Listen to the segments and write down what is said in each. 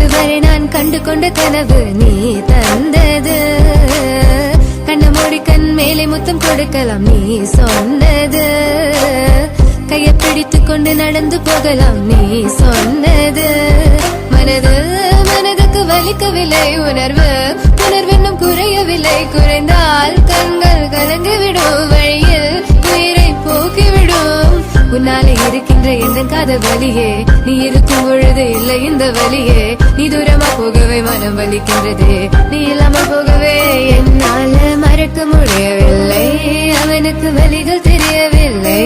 இதுவரை நான் கண்டு கொண்ட கனவு நீ தந்தது. கண்ண மூடி கண் மேலே முத்தம் கொடுக்கலாம் நீ சொன்னது. கையை பிடித்துக் கொண்டு நடந்து போகலாம் நீ சொன்னது. மனதுக்கு வலிக்கவில்லை உணர்வு உணர்வென்னும் குறையவில்லை. குறைந்தால் கண்கள் கலங்கிவிடும் வழியில் உயிரை போக்கிவிடும். உன்னாலே இருக்கின்ற எந்த காதல் வலியே நீ இருக்கும் பொழுது இல்லை இந்த வலியே. நீ தூரமா போகவே மனம் வலிக்கின்றது நீ இல்லாமல் போகவே. என்னால மறக்க முடியவில்லை அவனுக்கு வலிகள் தெரியவில்லை.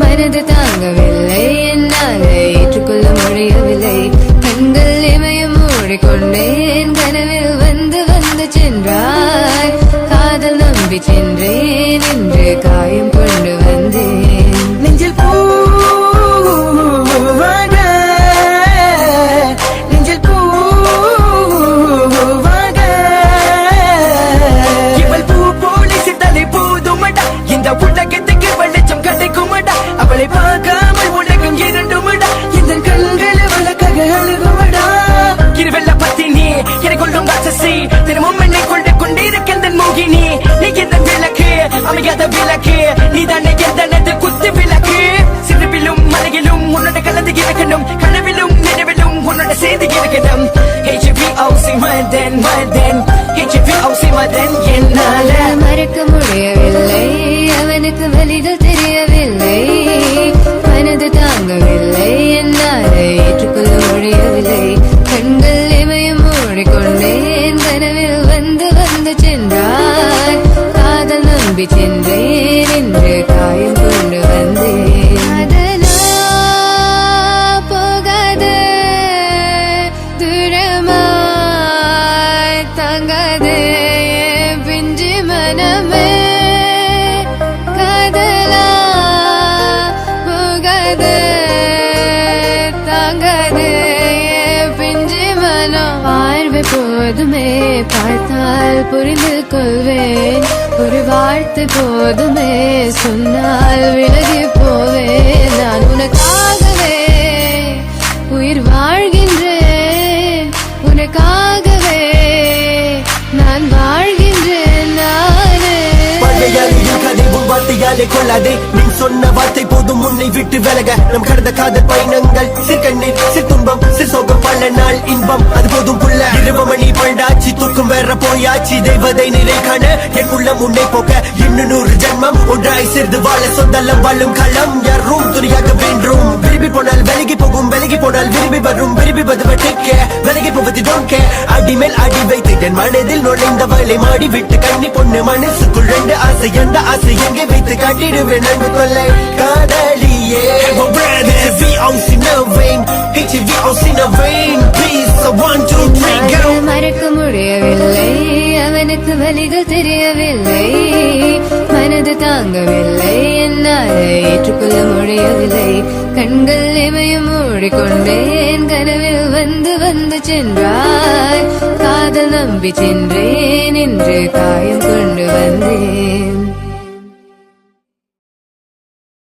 மனது தாங்கவில்லை என்னால ஏற்றுக்கொள்ள முடியவில்லை. கண்கள் இமயம் மூடிக்கொண்டேன் கனவில் வந்து வந்து சென்றாய். காதல் நம்பி சென்றேன் என்று காயம் கொண்டு வந்தேன். நெஞ்சில் பூவாக நெஞ்சில் பூவாக இவள் பூ போலி சித்தலை போதுமடா. இந்த உலகத்துக்கு வெளிச்சம் கிடைக்குமடா. அவளை பார்க்காமல் உலகம் இரண்டுமடா. இந்த கண்களை வழக்காக அழுகுமடா. இருவெல்ல பத்தினி என்னை கொள்ளும் ராட்சசி தினமும் என்னை கொண்டு கொண்டிருக்கின்ற மோகினி. நீ எந்த விளக்கு அமையாத விளக்கு நீ தானே எந்த குத்து விளக்கு. சிறுவிலும் மலையிலும் உன்னோட கலந்து இருக்கணும். கனவிலும் நினைவிலும் உன்னோட சேர்ந்து இருக்கணும். HVOC Madan Madan HVOC Madan. என்னால மறக்க முடியவில்லை அவனுக்கு வலிகள் தெரியவில்லை. மனது தாங்கவில்லை என்னால் ஏற்றுக்கொள்ள முடியவில்லை. கண்கள் இமயம் மூடிக்கொண்டேன் கனவில் வந்து வந்து சென்றார். காதல் நம்பி சென்றேன் என்று காயம் கொண்டு வந்தேன். அதனால் போகாது தூரமாய் தங்காது பிஞ்சு மனமே. காதலா போகாது தாங்காது பிஞ்சு மனம். பார்வை போதுமே பார்த்தால் புரிந்து கொள்வேன். ஒரு வார்த்தை போதுமே சொன்னால் விலகி போவேன். நான் உனக்காகவே உயிர் வாழ்கின்றேன். உனக்காகவே நான் வாழ்கின்றேன். நானே பழையாளியின் கதை உன் வார்த்தையாலே கொள்ளாதே. நீ சொன்ன வார்த்தை போதும் உன்னை விட்டு விலக. நம் கடந்த காதல் பயணங்கள் சிற்கண்ணீர் சிற்துன்பம் சிற்சோகம் பல நாள் இன்பம் அது போதும் புள்ள. 20 மணி பண்டாச்சி தூக்கம் வேற போயாச்சி. தெய்வதை நிலை காண என் உள்ளம் உன்னை போக்க இன்னும் 100 ஜென்மம் ஒன்றாய் சேர்ந்து வாழ. சொந்தலம் வாழும் களம் யாரும் துணியாக வேண்டும். விரும்பி போனால் விலகி போகும் விலகி போனால் விரும்பி வரும். விரும்பி வருவதற்க விலகி போவது டோன்ட் கேர். அடிமேல் அடி வைத்து என் மனதில் நுழைந்தவளை மாடி விட்டு கண்ணி பொண்ணு மனசுக்குள் 2 ஆசை. அந்த ஆசை எங்கே வைத்து காட்டிடுவேன் அன்பு கொள்ளை காதலியே. HVOC in a vein HVOC in a vein. Please 1 2 3 go. மறக்க முடியவில்லை அவனுக்கு வலிகள் தெரியவில்லை. மனது தாங்கவில்லை என்னால் ஏற்றுக்கொள்ள முடியவில்லை. கண்கள் இமயம் மூடிக்கொண்டேன் கனவில் வந்து வந்து சென்றாய். காதல் நம்பி சென்றேன் என்று காயம் கொண்டு வந்தேன்.